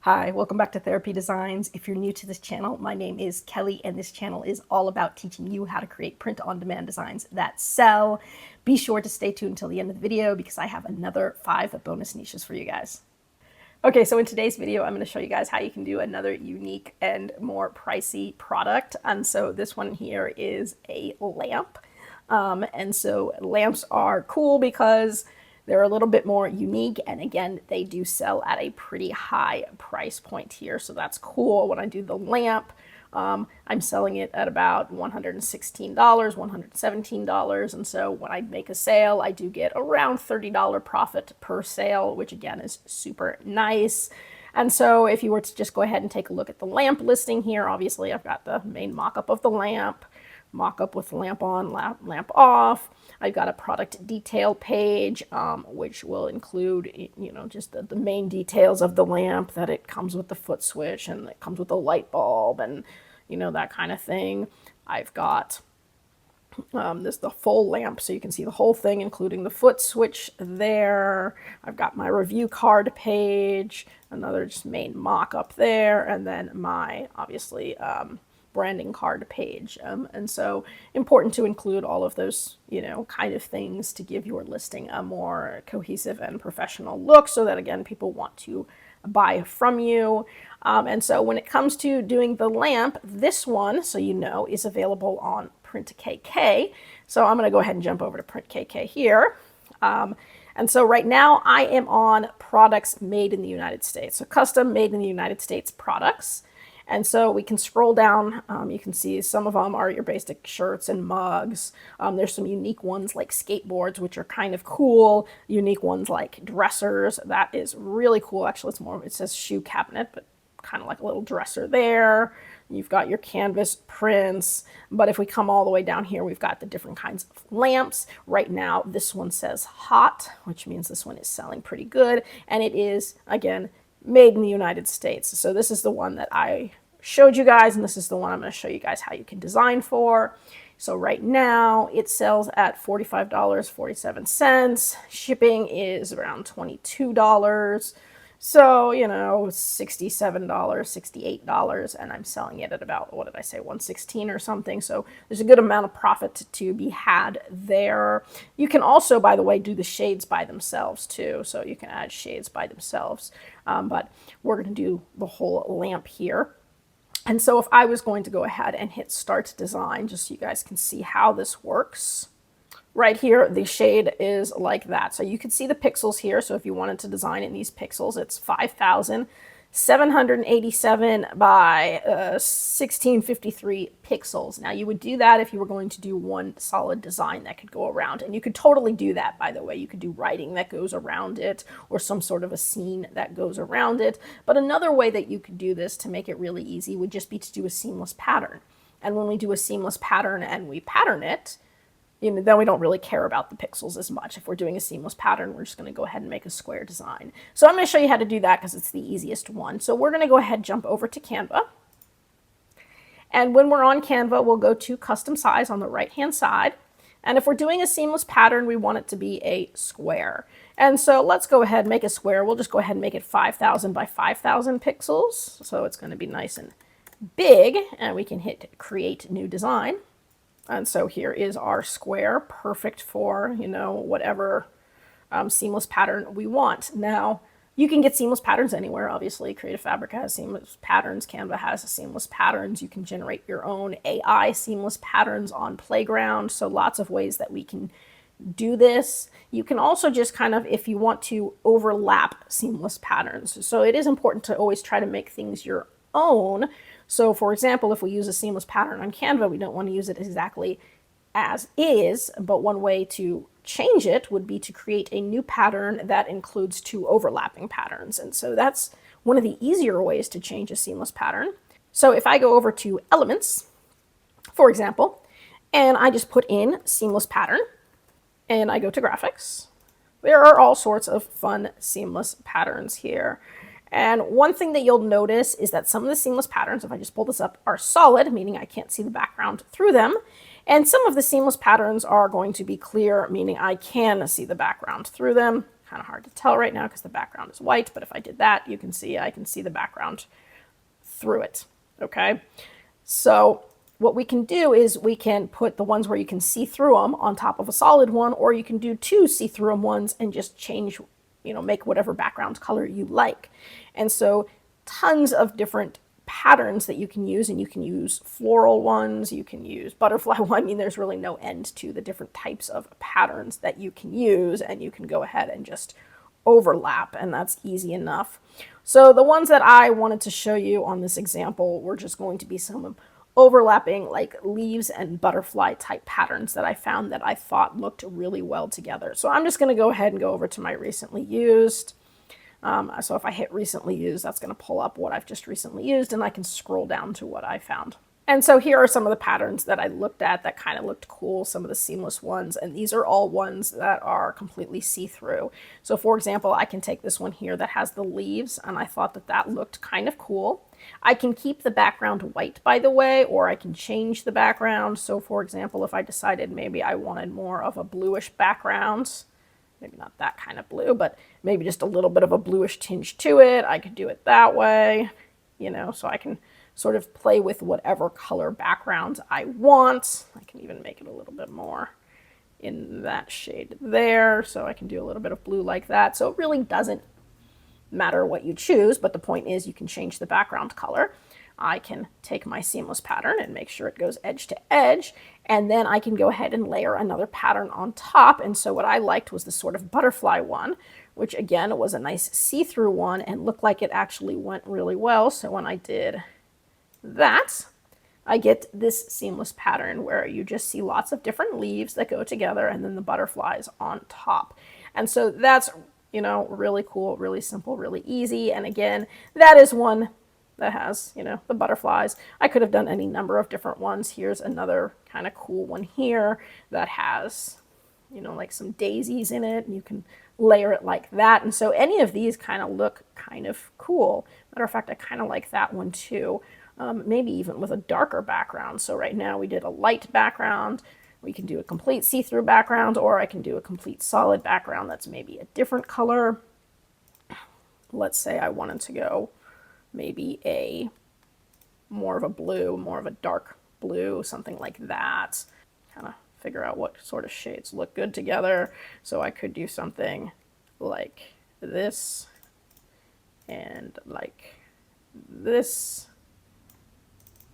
Hi, welcome back to Therapy Designs. If you're new to this channel, my name is Kelly, and this channel is all about teaching you how to create print-on-demand designs that sell. Be sure to stay tuned until the end of the video because I have another 5 bonus niches for you guys. Okay, so in today's video, I'm going to show you guys how you can do another unique and more pricey product. And so this one here is a lamp. And so lamps are cool because they're a little bit more unique, and again, they do sell at a pretty high price point here, so that's cool. When I do the lamp, I'm selling it at about $116, $117, and so when I make a sale, I do get around $30 profit per sale, which again is super nice. And so if you were to just go ahead and take a look at the lamp listing here, obviously I've got the main mock-up of the lamp, mock-up with lamp on, lamp off. I've got a product detail page, which will include, just the main details of the lamp, that it comes with the foot switch and it comes with a light bulb and, that kind of thing. I've got the full lamp, so you can see the whole thing, including the foot switch there. I've got my review card page, another just main mock-up there, and then my, obviously, branding card page. And so important to include all of those, kind of things to give your listing a more cohesive and professional look so that, again, people want to buy from you. And so when it comes to doing the lamp, this one, so is available on Print KK. So I'm going to go ahead and jump over to Print KK here. And so right now I am on products made in the United States. So custom made in the United States products. And so we can scroll down, you can see some of them are your basic shirts and mugs. There's some unique ones like skateboards, which are kind of cool. Unique ones like dressers, that is really cool. Actually, it says shoe cabinet, but kind of like a little dresser there. You've got your canvas prints, but if we come all the way down here, we've got the different kinds of lamps. Right now, this one says hot, which means this one is selling pretty good. And it is, again, made in the United States. So this is the one that I showed you guys, and this is the one I'm going to show you guys how you can design for. So right now it sells at $45.47. Shipping is around $22. So, $67, $68, and I'm selling it at about, what did I say, $116 or something. So there's a good amount of profit to be had there. You can also, by the way, do the shades by themselves too. So you can add shades by themselves. But we're going to do the whole lamp here. And so if I was going to go ahead and hit Start Design, just so you guys can see how this works. Right here, the shade is like that. So you can see the pixels here. So if you wanted to design in these pixels, it's 5,787 by 1653 pixels. Now you would do that if you were going to do one solid design that could go around. And you could totally do that, by the way. You could do writing that goes around it or some sort of a scene that goes around it. But another way that you could do this to make it really easy would just be to do a seamless pattern. And when we do a seamless pattern and we pattern it, then we don't really care about the pixels as much. If we're doing a seamless pattern, we're just going to go ahead and make a square design. So I'm going to show you how to do that because it's the easiest one. So we're going to go ahead and jump over to Canva. And when we're on Canva, we'll go to custom size on the right-hand side. And if we're doing a seamless pattern, we want it to be a square. And so let's go ahead and make a square. We'll just go ahead and make it 5,000 by 5,000 pixels. So it's going to be nice and big. And we can hit Create New Design. And so here is our square, perfect for, whatever seamless pattern we want. Now, you can get seamless patterns anywhere, obviously. Creative Fabric has seamless patterns. Canva has seamless patterns. You can generate your own AI seamless patterns on Playground. So lots of ways that we can do this. You can also just kind of, if you want to, overlap seamless patterns. So it is important to always try to make things your own. So for example, if we use a seamless pattern on Canva, we don't want to use it exactly as is, but one way to change it would be to create a new pattern that includes 2 overlapping patterns. And so that's one of the easier ways to change a seamless pattern. So if I go over to Elements, for example, and I just put in seamless pattern, and I go to Graphics, there are all sorts of fun seamless patterns here. And one thing that you'll notice is that some of the seamless patterns, if I just pull this up, are solid, meaning I can't see the background through them. And some of the seamless patterns are going to be clear, meaning I can see the background through them. kind of hard to tell right now because the background is white, but if I did that, you can see, I can see the background through it, okay? So what we can do is we can put the ones where you can see through them on top of a solid one, or you can do two see-through them ones and just change, you know, make whatever background color you like. And so tons of different patterns that you can use, and you can use floral ones, you can use butterfly one. I mean, there's really no end to the different types of patterns that you can use, and you can go ahead and just overlap, and that's easy enough. So the ones that I wanted to show you on this example were just going to be some overlapping like leaves and butterfly type patterns that I found that I thought looked really well together. So I'm just going to go ahead and go over to my recently used. So if I hit recently used, that's going to pull up what I've just recently used, and I can scroll down to what I found. And so here are some of the patterns that I looked at that kind of looked cool, some of the seamless ones, and these are all ones that are completely see-through. So for example, I can take this one here that has the leaves, and I thought that that looked kind of cool. I can keep the background white, by the way, or I can change the background. So for example, if I decided maybe I wanted more of a bluish background, maybe not that kind of blue, but maybe just a little bit of a bluish tinge to it, I could do it that way, you know, so I can sort of play with whatever color background I want. I can even make it a little bit more in that shade there, so I can do a little bit of blue like that. So it really doesn't matter what you choose, but the point is you can change the background color. I can take my seamless pattern and make sure it goes edge to edge, and then I can go ahead and layer another pattern on top. And so what I liked was the sort of butterfly one, which again was a nice see-through one and looked like it actually went really well. So when I did that, I get this seamless pattern where you just see lots of different leaves that go together and then the butterflies on top. And so that's, you know, really cool, really simple, really easy. And again, that is one that has, you know, the butterflies. I could have done any number of different ones. Here's another kind of cool one here that has, you know, like some daisies in it, and you can layer it like that. And so any of these kind of look kind of cool. Matter of fact, I kind of like that one too. Maybe even with a darker background. So right now we did a light background. We can do a complete see-through background, or I can do a complete solid background that's maybe a different color. Let's say I wanted to go maybe a more of a blue, more of a dark blue, something like that. Kind of figure out what sort of shades look good together. So I could do something like this and like this.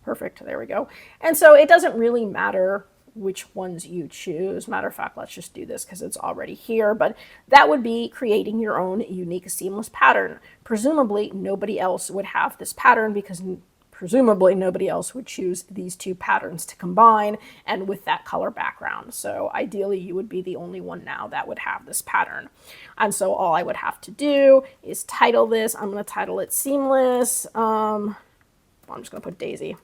Perfect, there we go. And so it doesn't really matter which ones you choose. Matter of fact, let's just do this because it's already here, but that would be creating your own unique seamless pattern. Presumably nobody else would have this pattern because presumably nobody else would choose these two patterns to combine and with that color background. So ideally you would be the only one now that would have this pattern. And so all I would have to do is title this. I'm going to title it Seamless. I'm just going to put Daisy.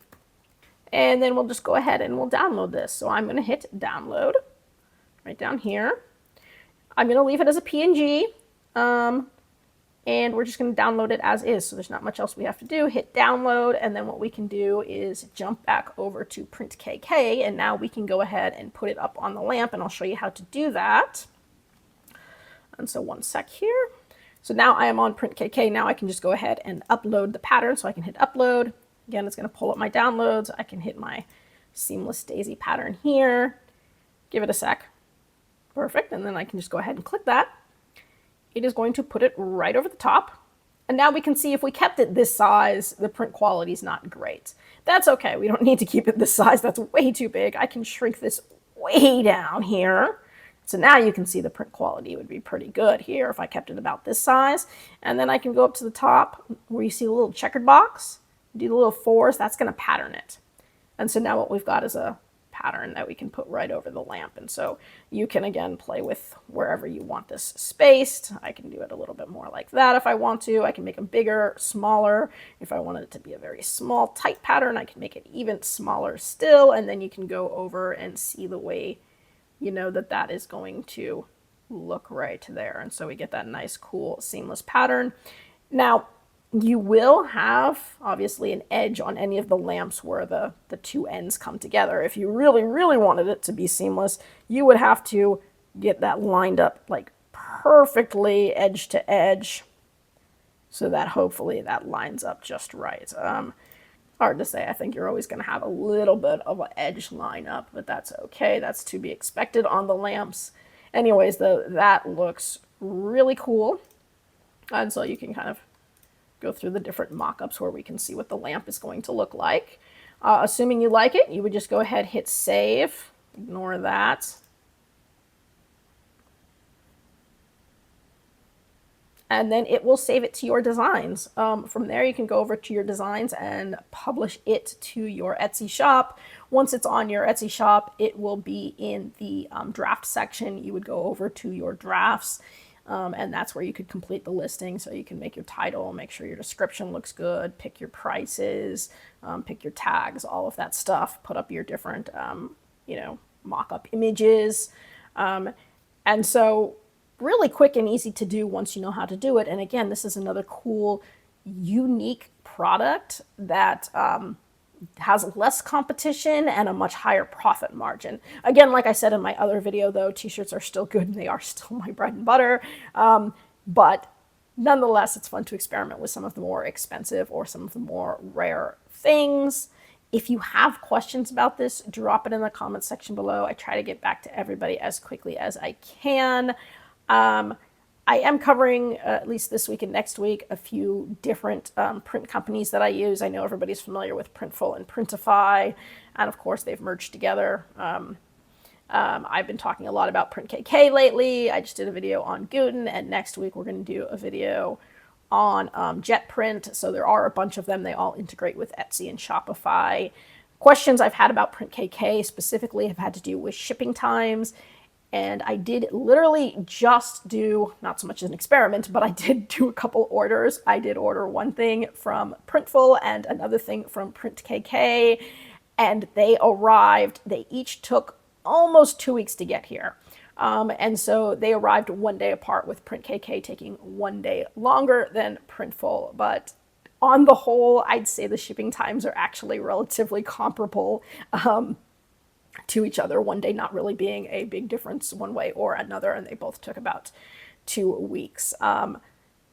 And then we'll just go ahead and we'll download this. So I'm going to hit download right down here. I'm going to leave it as a PNG. And we're just going to download it as is. So there's not much else we have to do. Hit download. And then what we can do is jump back over to Print KK. And now we can go ahead and put it up on the lamp. And I'll show you how to do that. And so one sec here. So now I am on Print KK. Now I can just go ahead and upload the pattern. So I can hit upload. Again, it's going to pull up my downloads. I can hit my Seamless Daisy pattern here. Give it a sec. Perfect. And then I can just go ahead and click that. It is going to put it right over the top. And now we can see if we kept it this size, the print quality is not great. That's okay. We don't need to keep it this size. That's way too big. I can shrink this way down here. So now you can see the print quality would be pretty good here if I kept it about this size. And then I can go up to the top where you see a little checkered box. Do the little fours, that's going to pattern it. And so now what we've got is a pattern that we can put right over the lamp. And so you can again play with wherever you want this spaced. I can do it a little bit more like that if I want to. I can make them bigger, smaller. If I wanted it to be a very small, tight pattern, I can make it even smaller still. And then you can go over and see the way, you know, that is going to look right there. And so we get that nice, cool, seamless pattern. Now, you will have, obviously, an edge on any of the lamps where the two ends come together. If you really, really wanted it to be seamless, you would have to get that lined up like perfectly edge to edge so that hopefully that lines up just right. Hard to say. I think you're always going to have a little bit of an edge line up, but that's okay. That's to be expected on the lamps. Anyways, that looks really cool. And so you can kind of go through the different mock-ups where we can see what the lamp is going to look like. Assuming you like it, you would just go ahead, hit save, ignore that. And then it will save it to your designs. From there, you can go over to your designs and publish it to your Etsy shop. Once it's on your Etsy shop, it will be in the draft section. You would go over to your drafts, and that's where you could complete the listing. So you can make your title, make sure your description looks good, pick your prices, pick your tags, all of that stuff, put up your different, mock-up images. And so really quick and easy to do once you know how to do it. And again, this is another cool, unique product that has less competition and a much higher profit margin. Again, like I said in my other video, though, t-shirts are still good and they are still my bread and butter. But nonetheless, it's fun to experiment with some of the more expensive or some of the more rare things. If you have questions about this, drop it in the comments section below. I try to get back to everybody as quickly as I can. I am covering, at least this week and next week, a few different print companies that I use. I know everybody's familiar with Printful and Printify, and of course they've merged together. I've been talking a lot about PrintKK lately. I just did a video on Guten, and next week we're going to do a video on JetPrint. So there are a bunch of them. They all integrate with Etsy and Shopify. Questions I've had about PrintKK specifically have had to do with shipping times. And I did literally just do, not so much as an experiment, but I did do a couple orders. I did order one thing from Printful and another thing from PrintKK, and they arrived. They each took almost 2 weeks to get here. And so they arrived 1 day apart, with PrintKK taking 1 day longer than Printful. But on the whole, I'd say the shipping times are actually relatively comparable to each other, 1 day not really being a big difference one way or another, and they both took about 2 weeks.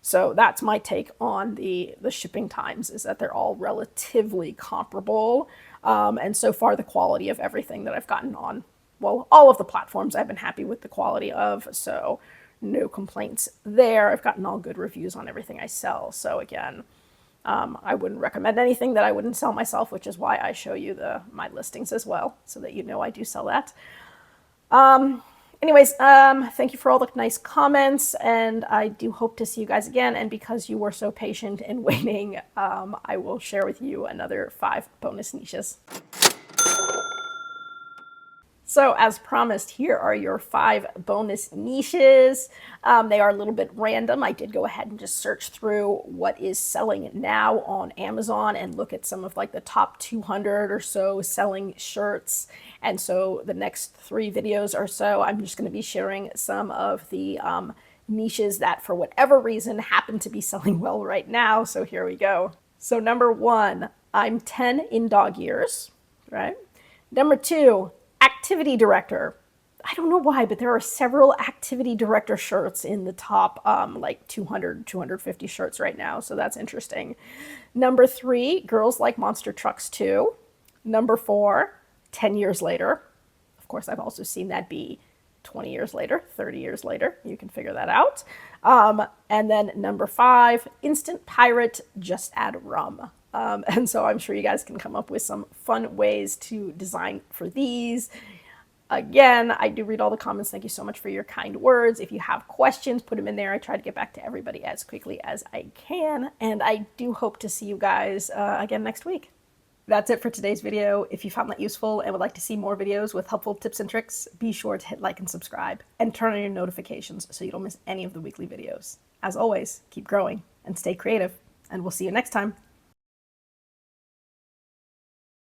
So that's my take on the shipping times, is that they're all relatively comparable. And so far, the quality of everything that I've gotten on, well, all of the platforms I've been happy with the quality of, so no complaints there. I've gotten all good reviews on everything I sell. So again, I wouldn't recommend anything that I wouldn't sell myself, which is why I show you my listings as well, so that you know I do sell that. Anyways, thank you for all the nice comments, and I do hope to see you guys again. And because you were so patient in waiting, I will share with you another 5 bonus niches. So as promised, here are your 5 bonus niches. They are a little bit random. I did go ahead and just search through what is selling now on Amazon and look at some of like the top 200 or so selling shirts. And so the next 3 videos or so, I'm just going to be sharing some of the niches that for whatever reason happen to be selling well right now. So here we go. So number 1, I'm 10 in dog years, right? Number 2, activity director. I don't know why, but there are several activity director shirts in the top like 200, 250 shirts right now. So that's interesting. Number 3, girls like monster trucks too. Number 4, 10 years later. Of course, I've also seen that be 20 years later, 30 years later. You can figure that out. And then number 5, instant pirate, just add rum. And so I'm sure you guys can come up with some fun ways to design for these. Again, I do read all the comments. Thank you so much for your kind words. If you have questions, put them in there. I try to get back to everybody as quickly as I can. And I do hope to see you guys again next week. That's it for today's video. If you found that useful and would like to see more videos with helpful tips and tricks, be sure to hit like and subscribe and turn on your notifications so you don't miss any of the weekly videos. As always, keep growing and stay creative, and we'll see you next time.